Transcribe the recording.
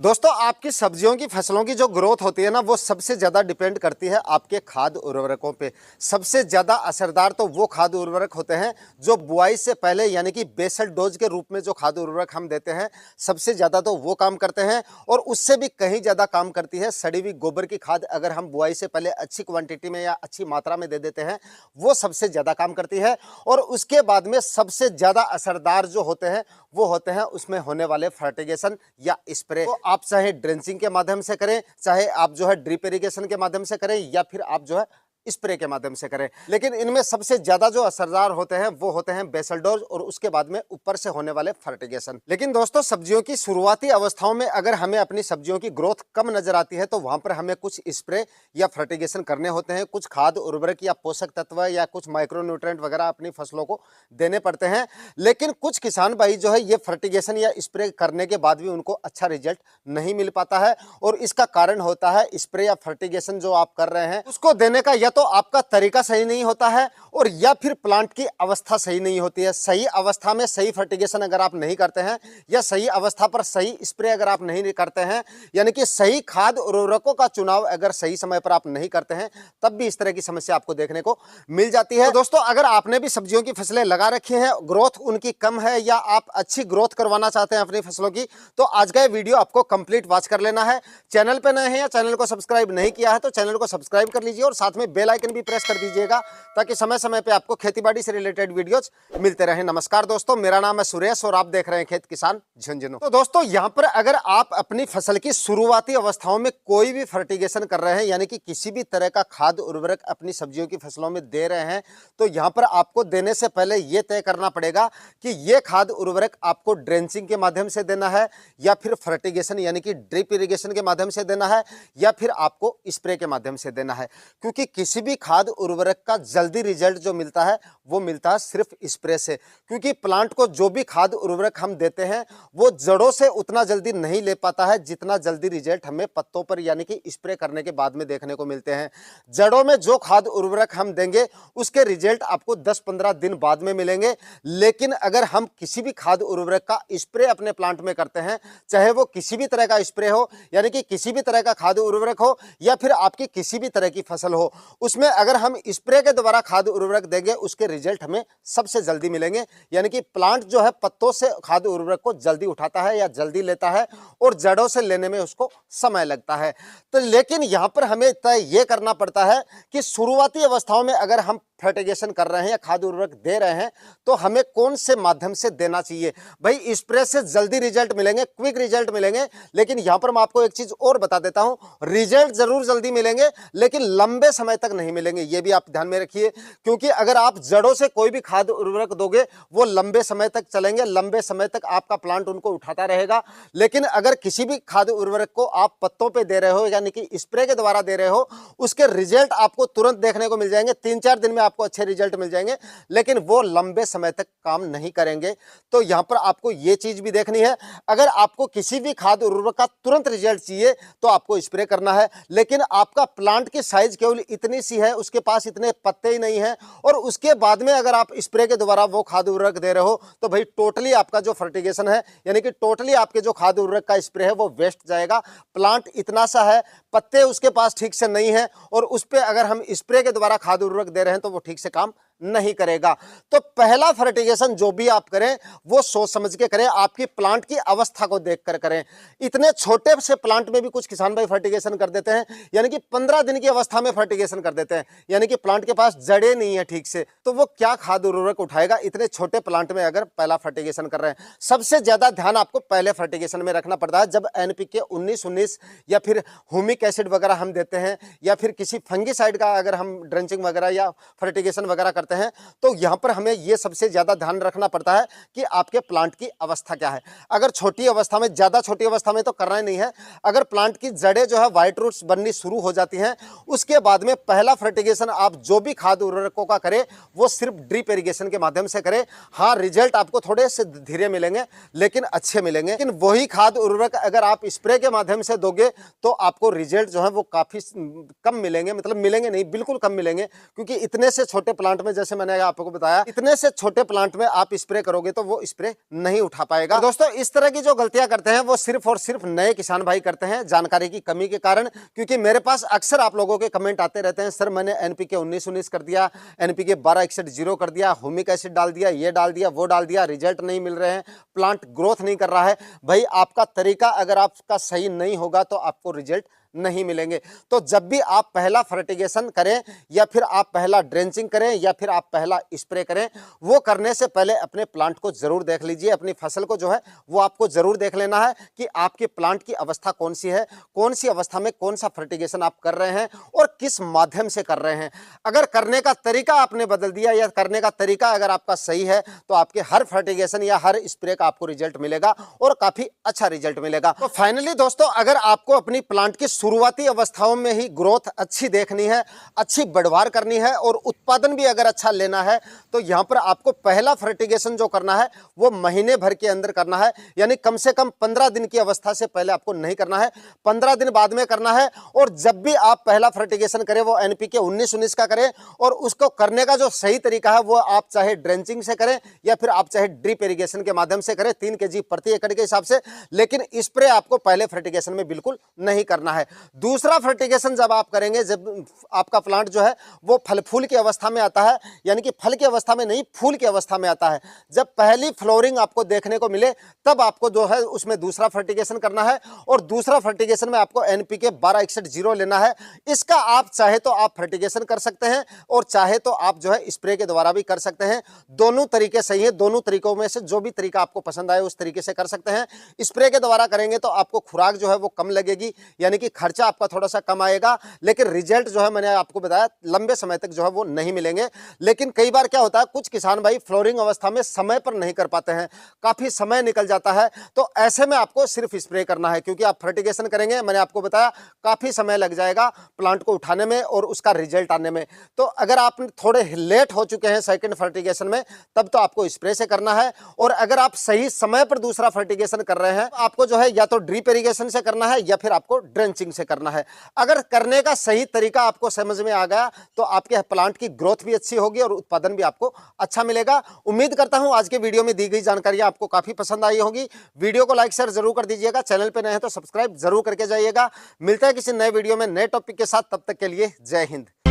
दोस्तों, आपकी सब्जियों की फसलों की जो ग्रोथ होती है ना, वो सबसे ज़्यादा डिपेंड करती है आपके खाद उर्वरकों पे। सबसे ज़्यादा असरदार तो वो खाद उर्वरक होते हैं जो बुआई से पहले यानी कि बेसल डोज के रूप में जो खाद उर्वरक हम देते हैं, सबसे ज़्यादा तो वो काम करते हैं। और उससे भी कहीं ज़्यादा काम करती है सड़ी हुई गोबर की खाद। अगर हम बुआई से पहले अच्छी क्वांटिटी में या अच्छी मात्रा में दे देते हैं, वो सबसे ज़्यादा काम करती है। और उसके बाद में सबसे ज़्यादा असरदार जो होते हैं, वो होते हैं उसमें होने वाले फर्टिगेशन या स्प्रे। तो आप चाहे ड्रेंचिंग के माध्यम से करें, चाहे आप जो है ड्रिप इरिगेशन के माध्यम से करें, या फिर आप जो है स्प्रे के माध्यम से करें। लेकिन इनमें सबसे ज्यादा जो असरदार होते हैं वो होते हैं बेसल डोज, और उसके बाद में ऊपर से होने वाले फर्टिगेशन। लेकिन दोस्तों, सब्जियों की शुरुआती अवस्थाओं में अगर हमें अपनी सब्जियों की ग्रोथ कम नजर आती है, तो वहां पर हमें कुछ स्प्रे या फर्टिगेशन करने होते हैं। कुछ खाद उर्वरक या पोषक तत्व या कुछ माइक्रोन्यूट्रेंट वगैरह अपनी फसलों को देने पड़ते हैं। लेकिन कुछ किसान भाई जो है ये फर्टिगेशन या स्प्रे करने के बाद भी उनको अच्छा रिजल्ट नहीं मिल पाता है। और इसका कारण होता है स्प्रे या फर्टिगेशन जो आप कर रहे हैं उसको देने का या तो आपका तरीका सही नहीं होता है, और या फिर प्लांट की अवस्था सही नहीं होती है। सही अवस्था में सही फर्टिगेशन अगर आप नहीं करते हैं, या सही अवस्था पर सही स्प्रे अगर आप नहीं करते हैं, यानी कि सही खाद उर्वरकों का चुनाव अगर सही समय पर आप नहीं करते हैं, तब भी इस तरह की समस्या आपको देखने को मिल जाती है। तो दोस्तों, अगर आपने भी सब्जियों की फसलें लगा रखी हैं, ग्रोथ उनकी कम है, या आप अच्छी ग्रोथ करवाना चाहते हैं अपनी फसलों की, तो आज का ये वीडियो आपको कंप्लीट वॉच कर लेना है। चैनल पे नए हैं या चैनल को सब्सक्राइब नहीं किया है, तो चैनल को सब्सक्राइब कर लीजिए और साथ में बेल आइकन भी प्रेस कर दीजिएगा, ताकि समय समय पे आपको खेतीबाड़ी से रिलेटेड वीडियोस मिलते रहें। नमस्कार दोस्तों, मेरा नाम है सुरेश और आप देख रहे हैं खेत किसान झुंझुनू। तो दोस्तों, यहाँ पर अगर आप अपनी फसल की शुरुआती अवस्थाओं में कोई भी फर्टिगेशन कर रहे हैं, यानी कि किसी भी तरह का खाद उर्वरक अपनी सब्जियों की फसलों में दे रहे हैं, तो यहाँ पर आपको देने से पहले यह तय करना पड़ेगा कि यह खाद उर्वरक आपको ड्रेंचिंग के माध्यम से देना है, या फिर फर्टिगेशन यानी कि ड्रिप इरिगेशन के माध्यम से देना है, या फिर आपको स्प्रे के माध्यम से देना है। क्योंकि किसी भी खाद उर्वरक का जल्दी रिजल्ट जो मिलता है वो मिलता है सिर्फ स्प्रे से। क्योंकि प्लांट को जो भी खाद उर्वरक हम देते हैं वो जड़ों से उतना जल्दी नहीं ले पाता है जितना जल्दी रिजल्ट हमें पत्तों पर यानी कि स्प्रे करने के बाद में देखने को मिलते हैं। जड़ों में जो खाद उर्वरक हम देंगे उसके रिजल्ट आपको 10-15 दिन बाद में मिलेंगे। लेकिन अगर हम किसी भी खाद उर्वरक का स्प्रे अपने प्लांट में करते हैं, चाहे वो किसी भी तरह का स्प्रे हो, यानी कि किसी भी तरह का खाद उर्वरक हो, या फिर आपकी किसी भी तरह की फसल हो, उसमें अगर हम स्प्रे के द्वारा खाद उर्वरक देंगे उसके रिजल्ट हमें सबसे जल्दी मिलेंगे। यानी कि प्लांट जो है पत्तों से खाद उर्वरक को जल्दी उठाता है या जल्दी लेता है, और जड़ों से लेने में उसको समय लगता है। तो लेकिन यहां पर हमें तय यह करना पड़ता है कि शुरुआती अवस्थाओं में अगर हम फर्टिगेशन कर रहे हैं या खाद उर्वरक दे रहे हैं, तो हमें कौन से माध्यम से देना चाहिए। भाई, स्प्रे से जल्दी रिजल्ट मिलेंगे, क्विक रिजल्ट मिलेंगे, लेकिन यहां पर मैं आपको एक चीज और बता देता हूं, रिजल्ट जरूर जल्दी मिलेंगे लेकिन लंबे समय तक नहीं मिलेंगे। ये भी आप ध्यान में रखिए। क्योंकि अगर आप जड़ों से कोई भी खाद उर्वरक दोगे वो लंबे समय तक चलेंगे, लंबे समय तक आपका प्लांट उनको उठाता रहेगा। लेकिन अगर किसी भी खाद उर्वरक को आप पत्तों पे दे रहे हो यानी कि स्प्रे के द्वारा दे रहे हो, उसके रिजल्ट आपको तुरंत देखने को मिल जाएंगे, 3-4 दिन में आपको अच्छे रिजल्ट मिल जाएंगे, लेकिन वो लंबे समय तक काम नहीं करेंगे। तो यहां पर आपको ये चीज भी देखनी है। अगर आपको किसी भी खाद उर्वरक का तुरंत रिजल्ट चाहिए तो आपको स्प्रे करना है। लेकिन आपका प्लांट की साइज केवल इतनी सी है, उसके पास इतने पत्ते ही नहीं है, और उसके बाद में अगर आप स्प्रे के द्वारा वो खाद उर्वरक दे रहे हो, तो भाई टोटली आपका जो फर्टिगेशन है यानी कि टोटली आपके जो खाद उर्वरक का स्प्रे है वो वेस्ट जाएगा। प्लांट इतना सा है, पत्ते उसके पास ठीक से नहीं है, और उस पे अगर हम स्प्रे के द्वारा खाद उर्वरक दे रहे हैं तो वो ठीक से काम नहीं करेगा। तो पहला फर्टिगेशन जो भी आप करें वो सोच समझ के करें, आपकी प्लांट की अवस्था को देखकर करें। इतने छोटे से प्लांट में भी कुछ किसान भाई फर्टिगेशन कर देते हैं, यानी कि 15 दिन की अवस्था में फर्टिगेशन कर देते हैं, यानी कि प्लांट के पास जड़ें नहीं है ठीक से, तो वो क्या खाद उर्वरक उठाएगा इतने छोटे प्लांट में अगर पहला फर्टिगेशन कर रहे हैं। सबसे ज्यादा ध्यान आपको पहले फर्टिगेशन में रखना पड़ता है। जब एनपीके 19-19 या फिर ह्यूमिक एसिड वगैरह हम देते हैं, या फिर किसी फंगीसाइड का अगर हम ड्रेंचिंग वगैरह या फर्टिगेशन वगैरह करते हैं, तो यहां पर हमें यह सबसे ज्यादा ध्यान रखना पड़ता है कि आपके प्लांट की अवस्था क्या है। अगर छोटी अवस्था में, ज्यादा छोटी अवस्था में तो करना ही नहीं है, अगर प्लांट की जड़ें जो है व्हाइट रूट्स बननी शुरू हो जाती हैं, उसके बाद में पहला फर्टिगेशन आप जो भी खाद उर्वरकों का करें वो सिर्फ ड्रिप इरिगेशन के माध्यम से करें। हाँ, रिजल्ट आपको थोड़े से धीरे मिलेंगे लेकिन अच्छे मिलेंगे। लेकिन वही खाद उर्वरक अगर आप स्प्रे के माध्यम से दोगे तो आपको रिजल्ट जो है वो काफी कम मिलेंगे, मतलब मिलेंगे नहीं, बिल्कुल कम मिलेंगे। क्योंकि इतने से छोटे प्लांट में जैसे मैंने आपको बताया, इतने से छोटे प्लांट में आप स्प्रे करोगे तो वो स्प्रे नहीं उठा पाएगा। दोस्तों इस तरह की जो गलतियां करते हैं वो सिर्फ और सिर्फ नए किसान भाई करते हैं, जानकारी की कमी के कारण। क्योंकि मेरे पास अक्सर आप लोगों के कमेंट आते रहते हैं, सर मैंने एनपीके 19-19 कर दिया, एनपीके 1261 कर दिया, ह्यूमिक एसिड डाल दिया, ये डाल दिया, वो डाल दिया, रिजल्ट नहीं मिल रहे हैं, प्लांट ग्रोथ नहीं कर रहा है। भाई आपका तरीका अगर आपका सही नहीं होगा तो आपको रिजल्ट नहीं मिलेंगे। तो जब भी आप पहला फर्टिगेशन करें या फिर आप पहला ड्रेंचिंग करें या फिर आप पहला स्प्रे करें, वो करने से पहले अपने प्लांट को जरूर देख लीजिए, अपनी फसल को जो है वो आपको जरूर देख लेना है कि आपके प्लांट की अवस्था कौन सी है, कौन सी अवस्था में कौन सा फर्टिगेशन आप कर रहे हैं और किस माध्यम से कर रहे हैं। अगर करने का तरीका आपने बदल दिया या करने का तरीका अगर आपका सही है तो आपके हर फर्टिगेशन या हर स्प्रे का आपको रिजल्ट मिलेगा और काफी अच्छा रिजल्ट मिलेगा। तो फाइनली दोस्तों, अगर आपको अपनी प्लांट की शुरुआती अवस्थाओं में ही ग्रोथ अच्छी देखनी है, अच्छी बढ़वार करनी है और उत्पादन भी अगर अच्छा लेना है तो यहां पर आपको पहला फर्टिगेशन जो करना है वो महीने भर के अंदर करना है। यानी कम से कम 15 दिन की अवस्था से पहले आपको नहीं करना है, 15 दिन बाद में करना है। और जब भी आप पहला फर्टिगेशन करें वो एनपीके 19-19 का करें और उसको करने का जो सही तरीका है वो आप चाहे ड्रेंचिंग से करें या फिर आप चाहे ड्रिप इरिगेशन के माध्यम से करें, 3 kg प्रति एकड़ के हिसाब से। लेकिन स्प्रे आपको पहले फर्टिगेशन में बिल्कुल नहीं करना है। दूसरा फर्टिगेशन जब आप करेंगे, जब आपका प्लांट जो है वो फल फूल की अवस्था में आता है, यानी कि फल की अवस्था में नहीं फूल की अवस्था में आता है, जब पहली फ्लोरिंग आपको देखने को मिले तब आपको जो है उसमें दूसरा फर्टिगेशन करना है। और दूसरा फर्टिगेशन में आपको एनपीके 1261 लेना है। इसका आप चाहे तो आप फर्टिगेशन कर सकते हैं और चाहे तो आप जो है स्प्रे के द्वारा भी कर सकते हैं। दोनों तरीके सही है, दोनों तरीकों में से जो भी तरीका आपको पसंद आए उस तरीके से कर सकते हैं। स्प्रे के द्वारा करेंगे तो आपको खुराक जो है वो कम लगेगी, यानी कि खर्चा आपका थोड़ा सा कम आएगा, लेकिन रिजल्ट जो है मैंने आपको बताया लंबे समय तक जो है वो नहीं मिलेंगे। लेकिन कई बार क्या होता है, कुछ किसान भाई फ्लोरिंग अवस्था में समय पर नहीं कर पाते हैं, काफी समय निकल जाता है, तो ऐसे में आपको सिर्फ स्प्रे करना है। क्योंकि आप फर्टिगेशन करेंगे, मैंने आपको बताया काफी समय लग जाएगा प्लांट को उठाने में और उसका रिजल्ट आने में। तो अगर आप थोड़े लेट हो चुके हैं सेकंड फर्टिगेशन में तब तो आपको स्प्रे से करना है। और अगर आप सही समय पर दूसरा फर्टिगेशन कर रहे हैं आपको जो है या तो ड्रिप इरिगेशन से करना है या फिर आपको ड्रेंचिंग से करना है। अगर करने का सही तरीका आपको समझ में आ गया तो आपके प्लांट की ग्रोथ भी अच्छी होगी और उत्पादन भी आपको अच्छा मिलेगा। उम्मीद करता हूं आज के वीडियो में दी गई जानकारी आपको काफी पसंद आई होगी। वीडियो को लाइक शेयर जरूर कर दीजिएगा, चैनल पे नए हैं तो सब्सक्राइब जरूर करके जाइएगा। मिलता है किसी नए वीडियो में नए टॉपिक के साथ, तब तक के लिए जय हिंद।